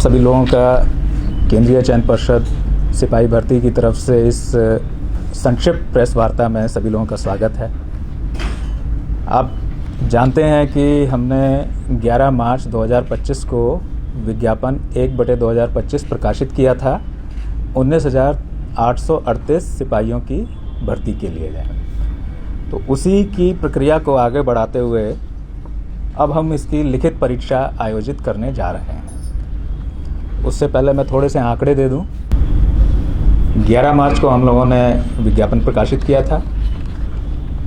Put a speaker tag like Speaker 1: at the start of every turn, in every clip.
Speaker 1: सभी लोगों का केंद्रीय चयन पर्षद सिपाही भर्ती की तरफ से इस संक्षिप्त प्रेस वार्ता में सभी लोगों का स्वागत है। आप जानते हैं कि हमने 11 मार्च 2025 को विज्ञापन 1/2025 प्रकाशित किया था 19,838 सिपाहियों की भर्ती के लिए। तो उसी की प्रक्रिया को आगे बढ़ाते हुए अब हम इसकी लिखित परीक्षा आयोजित करने जा रहे हैं। उससे पहले मैं थोड़े से आंकड़े दे दूं। 11 मार्च को हम लोगों ने विज्ञापन प्रकाशित किया था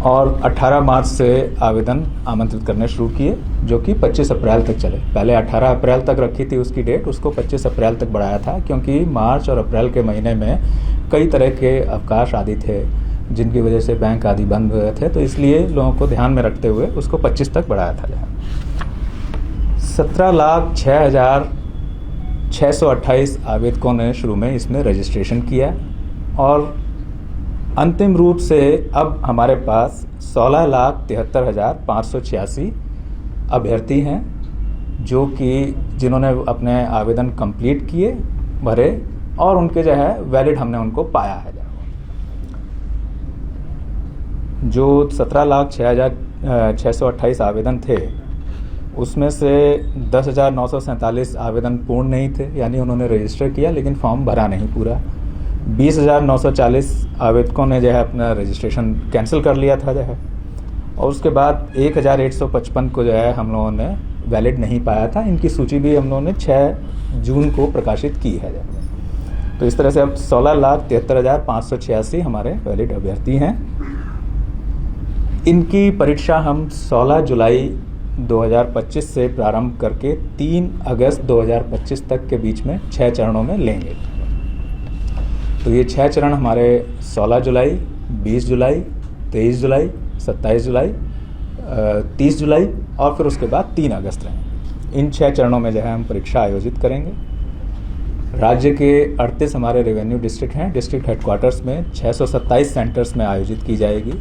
Speaker 1: और 18 मार्च से आवेदन आमंत्रित करने शुरू किए, जो कि 25 अप्रैल तक चले। पहले 18 अप्रैल तक रखी थी उसकी डेट, उसको 25 अप्रैल तक बढ़ाया था क्योंकि मार्च और अप्रैल के महीने में कई तरह के अवकाश आदि थे जिनकी वजह से बैंक आदि बंद हुए थे, तो इसलिए लोगों को ध्यान में रखते हुए उसको 25 तक बढ़ाया था। 17,06,628 आवेदकों ने शुरू में इसमें रजिस्ट्रेशन किया और अंतिम रूप से अब हमारे पास 16,73,586 अभ्यर्थी हैं जो कि जिन्होंने अपने आवेदन कंप्लीट किए, भरे और उनके जो है वैलिड हमने उनको पाया है। जो 17,06,628 आवेदन थे उसमें से 10,947 आवेदन पूर्ण नहीं थे, यानी उन्होंने रजिस्टर किया लेकिन फॉर्म भरा नहीं पूरा। 20,940 आवेदकों ने जो है अपना रजिस्ट्रेशन कैंसिल कर लिया था जो है, और उसके बाद 1,155 को जो है हम लोगों ने वैलिड नहीं पाया था। इनकी सूची भी हम लोगों ने 6 जून को प्रकाशित की है। तो इस तरह से अब 16,73,586 हमारे वैलिड अभ्यर्थी हैं। इनकी परीक्षा हम 16 जुलाई 2025 से प्रारंभ करके 3 अगस्त 2025 तक के बीच में 6 चरणों में लेंगे। तो ये 6 चरण हमारे 16 जुलाई, 20 जुलाई, 23 जुलाई, 27 जुलाई, 30 जुलाई और फिर उसके बाद 3 अगस्त रहेंगे। इन 6 चरणों में जो है हम परीक्षा आयोजित करेंगे। राज्य के 38 हमारे रेवेन्यू डिस्ट्रिक्ट हैं। डिस्ट्रिक्ट हेडक्वार्टर्स में 627 सेंटर्स में आयोजित की जाएगी।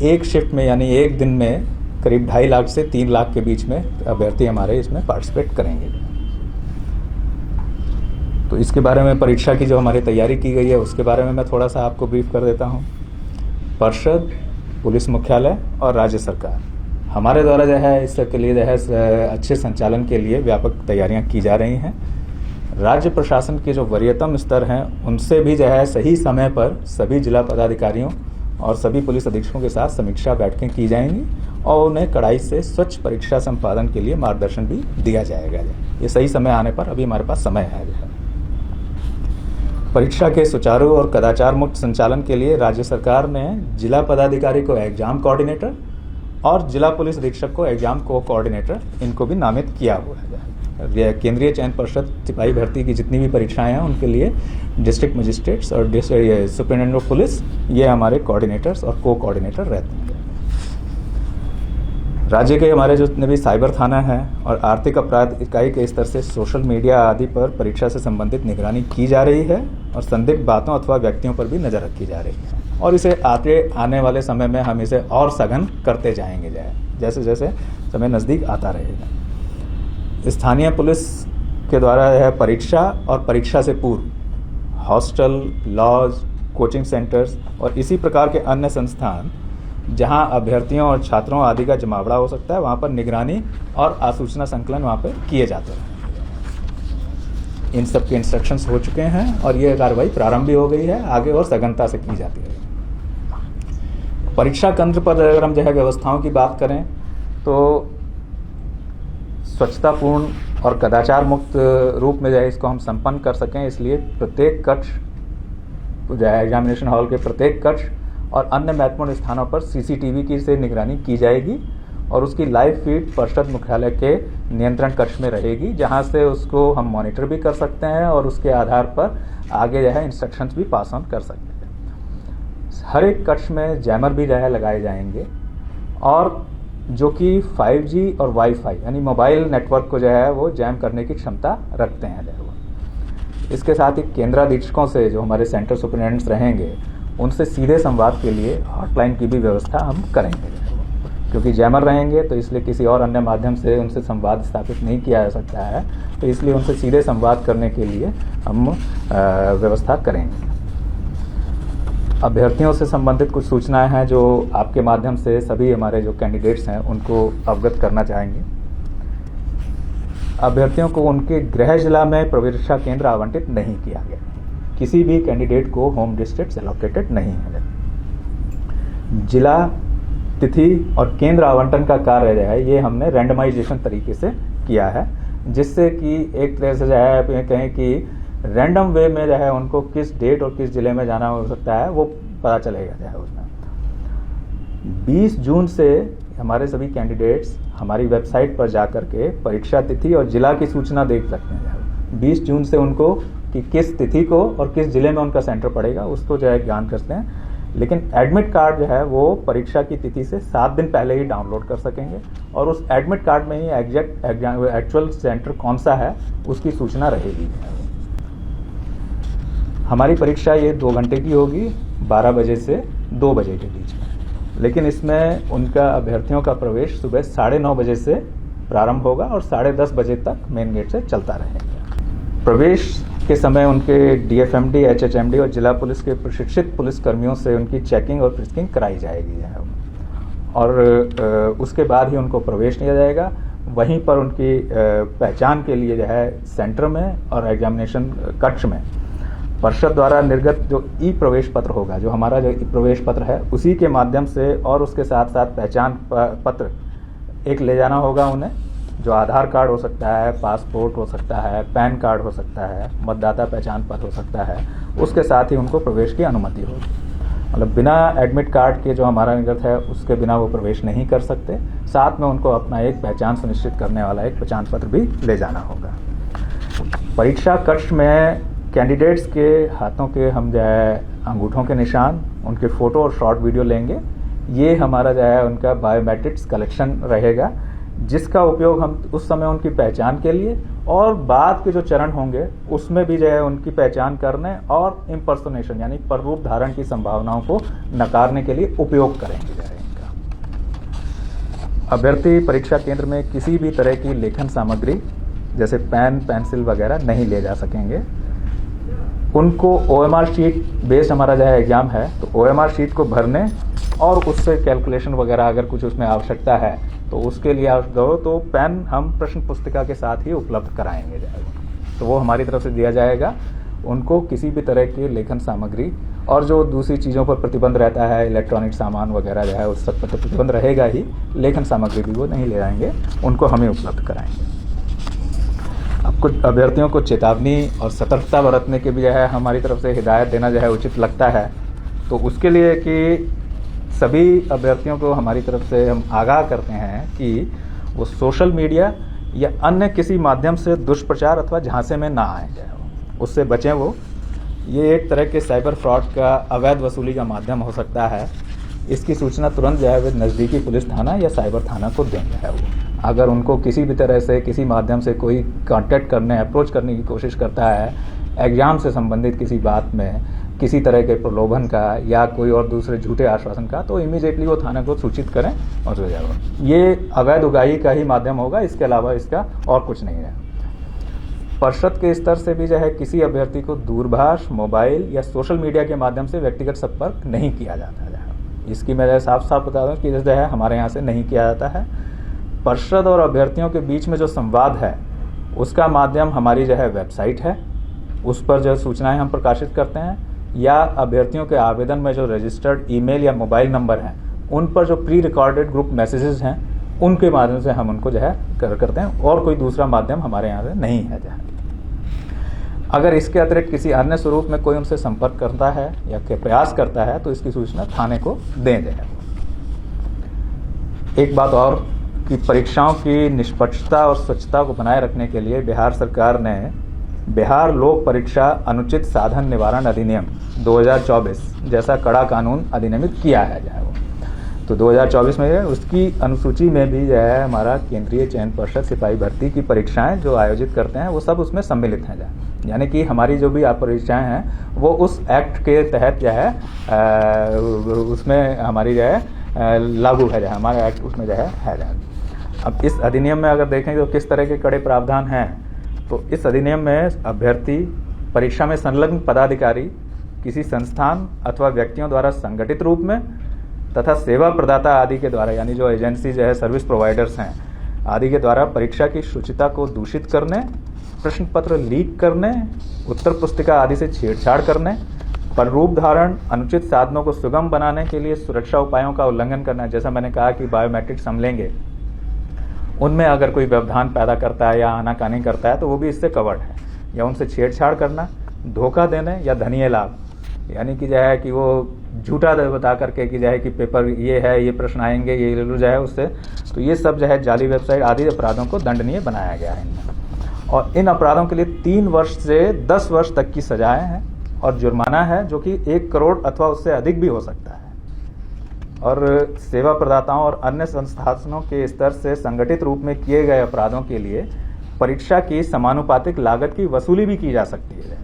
Speaker 1: एक शिफ्ट में यानी एक दिन में करीब 2.5 लाख से 3 लाख के बीच में अभ्यर्थी हमारे इसमें पार्टिसिपेट करेंगे। तो इसके बारे में परीक्षा की जो हमारी तैयारी की गई है उसके बारे में मैं थोड़ा सा आपको ब्रीफ कर देता हूँ। पर्षद, पुलिस मुख्यालय और राज्य सरकार हमारे द्वारा जो है इसके लिए जो है अच्छे संचालन के लिए व्यापक तैयारियाँ की जा रही हैं। राज्य प्रशासन के जो वरीयतम स्तर हैं उनसे भी जो है सही समय पर सभी जिला पदाधिकारियों और सभी पुलिस अधीक्षकों के साथ समीक्षा बैठकें की जाएंगी और उन्हें कड़ाई से स्वच्छ परीक्षा संपादन के लिए मार्गदर्शन भी दिया जाएगा। ये सही समय आने पर अभी हमारे पास समय है। परीक्षा के सुचारू और कदाचार मुक्त संचालन के लिए राज्य सरकार ने जिला पदाधिकारी को एग्जाम कोऑर्डिनेटर और जिला पुलिस अधीक्षक को एग्जाम को कोऑर्डिनेटर इनको भी नामित किया हुआ है। केंद्रीय चयन पर्षद सिपाही भर्ती की जितनी भी परीक्षाएं हैं उनके लिए डिस्ट्रिक्ट मजिस्ट्रेट्स और सुपरिटेंडेंट ऑफ पुलिस ये हमारे कोऑर्डिनेटर्स और को कोऑर्डिनेटर रहते हैं। राज्य के हमारे जितने भी साइबर थाना है और आर्थिक अपराध इकाई के स्तर से सोशल मीडिया आदि पर परीक्षा से संबंधित निगरानी की जा रही है और संदिग्ध बातों अथवा व्यक्तियों पर भी नजर रखी जा रही है और इसे आने वाले समय में हम इसे और सघन करते जाएंगे जैसे जैसे समय नज़दीक आता रहेगा। स्थानीय पुलिस के द्वारा है परीक्षा और परीक्षा से पूर्व हॉस्टल, लॉज, कोचिंग सेंटर्स और इसी प्रकार के अन्य संस्थान जहां अभ्यर्थियों और छात्रों आदि का जमावड़ा हो सकता है वहां पर निगरानी और आसूचना संकलन वहां पर किए जाते हैं। इन सब के इंस्ट्रक्शंस हो चुके हैं और ये कार्रवाई प्रारंभ भी हो गई है, आगे और सघनता से की जाती है। परीक्षा केंद्र पर अगर हम जो है व्यवस्थाओं की बात करें तो स्वच्छतापूर्ण और कदाचार मुक्त रूप में जो है इसको हम संपन्न कर सकें, इसलिए प्रत्येक कक्ष जो है एग्जामिनेशन हॉल के प्रत्येक कक्ष और अन्य महत्वपूर्ण स्थानों पर सीसीटीवी की से निगरानी की जाएगी और उसकी लाइव फीड पर्षद मुख्यालय के नियंत्रण कक्ष में रहेगी, जहां से उसको हम मॉनिटर भी कर सकते हैं और उसके आधार पर आगे जो है इंस्ट्रक्शंस भी पास ऑन कर सकते हैं। हर एक कक्ष में जैमर भी जो है लगाए जाएंगे और जो कि 5G और वाईफाई यानी मोबाइल नेटवर्क को जो है वो जैम करने की क्षमता रखते हैं। इसके साथ ही केंद्राधीक्षकों से जो हमारे सेंटर सुपरिटेंडेंट्स रहेंगे उनसे सीधे संवाद के लिए हॉटलाइन की भी व्यवस्था हम करेंगे। क्योंकि जैमर रहेंगे तो इसलिए किसी और अन्य माध्यम से उनसे संवाद स्थापित नहीं किया जा सकता है, तो इसलिए उनसे सीधे संवाद करने के लिए हम व्यवस्था करेंगे। अभ्यर्थियों से संबंधित कुछ सूचनाएं हैं जो आपके माध्यम से सभी हमारे जो कैंडिडेट्स हैं उनको अवगत करना चाहेंगे। अभ्यर्थियों को उनके गृह जिला में प्रवेशिका केंद्र आवंटित नहीं किया गया। किसी भी कैंडिडेट को होम डिस्ट्रिक्ट एलोकेटेड नहीं है। जिला, तिथि और केंद्र आवंटन का कार्य जो है ये हमने रैंडमाइजेशन तरीके से किया है, जिससे कि एक तरह से जो है कहें कि रैंडम वे में जो है उनको किस डेट और किस जिले में जाना हो सकता है वो पता चलेगा जो है उसमें। 20 जून से हमारे सभी कैंडिडेट्स हमारी वेबसाइट पर जाकर के परीक्षा तिथि और जिला की सूचना देख सकते हैं। 20 जून से उनको कि किस तिथि को और किस जिले में उनका सेंटर पड़ेगा उसको जो है ज्ञान करते हैं। लेकिन एडमिट कार्ड जो है वो परीक्षा की तिथि से 7 दिन पहले ही डाउनलोड कर सकेंगे और उस एडमिट कार्ड में ही एग्जैक्ट एक्चुअल सेंटर कौन सा है उसकी सूचना रहेगी। हमारी परीक्षा ये 2 घंटे की होगी, 12 बजे से 2 बजे के बीच में, लेकिन इसमें उनका अभ्यर्थियों का प्रवेश सुबह 9:30 बजे से प्रारंभ होगा और 10:30 बजे तक मेन गेट से चलता रहेगा। प्रवेश के समय उनके डीएफएमडी, एचएचएमडी और जिला पुलिस के प्रशिक्षित पुलिस कर्मियों से उनकी चेकिंग और फ्रिस्किंग कराई जाएगी और उसके बाद ही उनको प्रवेश दिया जाएगा। वहीं पर उनकी पहचान के लिए जो है सेंटर में और एग्जामिनेशन कक्ष में परिषद द्वारा निर्गत जो ई प्रवेश पत्र होगा, जो हमारा जो ई प्रवेश पत्र है उसी के माध्यम से और उसके साथ साथ पहचान पत्र एक ले जाना होगा उन्हें, जो आधार कार्ड हो सकता है, पासपोर्ट हो सकता है, पैन कार्ड हो सकता है, मतदाता पहचान पत्र हो सकता है। उसके साथ ही उनको प्रवेश की अनुमति होगी। मतलब बिना एडमिट कार्ड के जो हमारा निर्गत है उसके बिना वो प्रवेश नहीं कर सकते। साथ में उनको अपना एक पहचान सुनिश्चित करने वाला एक पहचान पत्र भी ले जाना होगा। परीक्षा कक्ष में कैंडिडेट्स के हाथों के हम जो है अंगूठों के निशान, उनके फ़ोटो और शॉर्ट वीडियो लेंगे। ये हमारा जो है उनका बायोमेट्रिक्स कलेक्शन रहेगा, जिसका उपयोग हम उस समय उनकी पहचान के लिए और बाद के जो चरण होंगे उसमें भी जो है उनकी पहचान करने और इम्पर्सोनेशन यानी प्ररूप धारण की संभावनाओं को नकारने के लिए उपयोग करेंगे जो है इनका। अभ्यर्थी परीक्षा केंद्र में किसी भी तरह की लेखन सामग्री जैसे पेन, पेंसिल वगैरह नहीं ले जा सकेंगे। उनको ओएमआर शीट बेस्ड हमारा जो है एग्जाम है, तो ओएमआर शीट को भरने और उससे कैलकुलेशन वगैरह अगर कुछ उसमें आवश्यकता है तो उसके लिए आप दो तो पेन हम प्रश्न पुस्तिका के साथ ही उपलब्ध कराएंगे जाएगा, तो वो हमारी तरफ से दिया जाएगा। उनको किसी भी तरह की लेखन सामग्री और जो दूसरी चीज़ों पर प्रतिबंध रहता है, इलेक्ट्रॉनिक सामान वगैरह जो है उस सब पर तो प्रतिबंध रहेगा ही, लेखन सामग्री भी वो नहीं ले जाएंगे, उनको हमें उपलब्ध कराएंगे। अब कुछ अभ्यर्थियों को चेतावनी और सतर्कता बरतने के भी जो है हमारी तरफ से हिदायत देना जो है उचित लगता है। तो उसके लिए कि सभी अभ्यर्थियों को हमारी तरफ से हम आगाह करते हैं कि वो सोशल मीडिया या अन्य किसी माध्यम से दुष्प्रचार अथवा झांसे में ना आए जाए, उससे बचें। वो ये एक तरह के साइबर फ्रॉड का अवैध वसूली का माध्यम हो सकता है। इसकी सूचना तुरंत जो है वे नज़दीकी पुलिस थाना या साइबर थाना को देंगे है। वो अगर उनको किसी भी तरह से किसी माध्यम से कोई कांटेक्ट करने, अप्रोच करने की कोशिश करता है एग्ज़ाम से संबंधित किसी बात में, किसी तरह के प्रलोभन का या कोई और दूसरे झूठे आश्वासन का, तो इमीडिएटली वो थाने को सूचित करें और हो जाएगा। ये अवैध उगाही का ही माध्यम होगा, इसके अलावा इसका और कुछ नहीं है। परिषद के स्तर से भी जो है किसी अभ्यर्थी को दूरभाष, मोबाइल या सोशल मीडिया के माध्यम से व्यक्तिगत संपर्क नहीं किया जाता है। इसकी मैं साफ साफ बता दूँ कि जो है हमारे यहाँ से नहीं किया जाता है। परिषद और अभ्यर्थियों के बीच में जो संवाद है उसका माध्यम हमारी जो है वेबसाइट है, उस पर जो सूचनाएं हम प्रकाशित करते हैं, या अभ्यर्थियों के आवेदन में जो रजिस्टर्ड ईमेल या मोबाइल नंबर हैं उन पर जो प्री रिकॉर्डेड ग्रुप मैसेजेस हैं उनके माध्यम से हम उनको जो है करते हैं, और कोई दूसरा माध्यम हमारे यहाँ से नहीं है। जो है अगर इसके अतिरिक्त किसी अन्य स्वरूप में कोई उनसे संपर्क करता है या प्रयास करता है तो इसकी सूचना थाने को दें जाए। एक बात और कि परीक्षाओं की निष्पक्षता और स्वच्छता को बनाए रखने के लिए बिहार सरकार ने बिहार लोक परीक्षा अनुचित साधन निवारण अधिनियम 2024 जैसा कड़ा कानून अधिनियमित किया है। जो है वो तो 2024 में उसकी अनुसूची में भी जो है हमारा केंद्रीय चयन पर्षद सिपाही भर्ती की परीक्षाएं जो आयोजित करते हैं वो सब उसमें सम्मिलित हैं। यानी कि हमारी जो भी परीक्षाएं हैं वो उस एक्ट के तहत जो है उसमें हमारी जो है लागू है, जो है हमारा एक्ट उसमें जो है जो है। अब इस अधिनियम में अगर देखें तो किस तरह के कड़े प्रावधान हैं, तो इस अधिनियम में अभ्यर्थी, परीक्षा में संलग्न पदाधिकारी, किसी संस्थान अथवा व्यक्तियों द्वारा संगठित रूप में तथा सेवा प्रदाता आदि के द्वारा, यानी जो एजेंसी जो है, सर्विस प्रोवाइडर्स हैं आदि के द्वारा परीक्षा की शुचिता को दूषित करने, प्रश्न पत्र लीक करने, उत्तर पुस्तिका आदि से छेड़छाड़ करने, प्रारूप धारण, अनुचित साधनों को सुगम बनाने के लिए सुरक्षा उपायों का उल्लंघन करना। जैसा मैंने कहा कि बायोमेट्रिक्स हम लेंगे, उनमें अगर कोई व्यवधान पैदा करता है या आनाकानी करता है तो वो भी इससे कवर्ड है। या उनसे छेड़छाड़ करना, धोखा देने या धनीय लाभ, यानी कि जो है कि वो झूठा बता करके कि जो है कि पेपर ये है, ये प्रश्न आएंगे, ये ले लो जो है उससे, तो ये सब जो है जाली वेबसाइट आदि अपराधों को दंडनीय बनाया गया है इनमें। और इन अपराधों के लिए 3 वर्ष से 10 वर्ष तक की सजाएं हैं और जुर्माना है जो कि 1 करोड़ अथवा उससे अधिक भी हो सकता है। और सेवा प्रदाताओं और अन्य संस्थानों के स्तर से संगठित रूप में किए गए अपराधों के लिए परीक्षा की समानुपातिक लागत की वसूली भी की जा सकती है,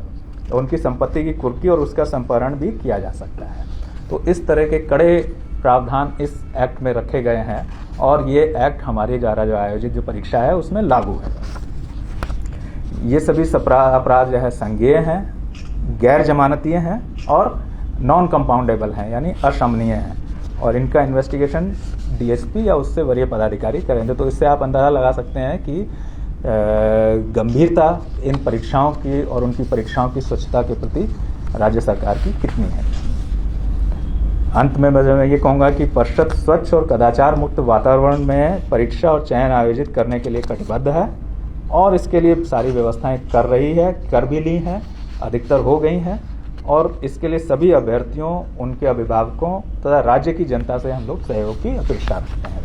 Speaker 1: तो उनकी संपत्ति की कुर्की और उसका संपहरण भी किया जा सकता है। तो इस तरह के कड़े प्रावधान इस एक्ट में रखे गए हैं और ये एक्ट हमारे द्वारा जो आयोजित जो परीक्षा है उसमें लागू है। ये सभी अपराध जो है संज्ञेय हैं, गैर जमानतीय हैं और नॉन कंपाउंडेबल हैं, यानी अशमनीय हैं, और इनका इन्वेस्टिगेशन डीएसपी या उससे वरीय पदाधिकारी करेंगे। तो इससे आप अंदाज़ा लगा सकते हैं कि गंभीरता इन परीक्षाओं की और उनकी परीक्षाओं की स्वच्छता के प्रति राज्य सरकार की कितनी है। अंत में मैं ये कहूँगा कि परिषद स्वच्छ और कदाचार मुक्त वातावरण में परीक्षा और चयन आयोजित करने के लिए कटिबद्ध है और इसके लिए सारी व्यवस्थाएं कर रही है, कर भी ली हैं, अधिकतर हो गई हैं, और इसके लिए सभी अभ्यर्थियों, उनके अभिभावकों तथा राज्य की जनता से हम लोग सहयोग की अपेक्षा रखते हैं।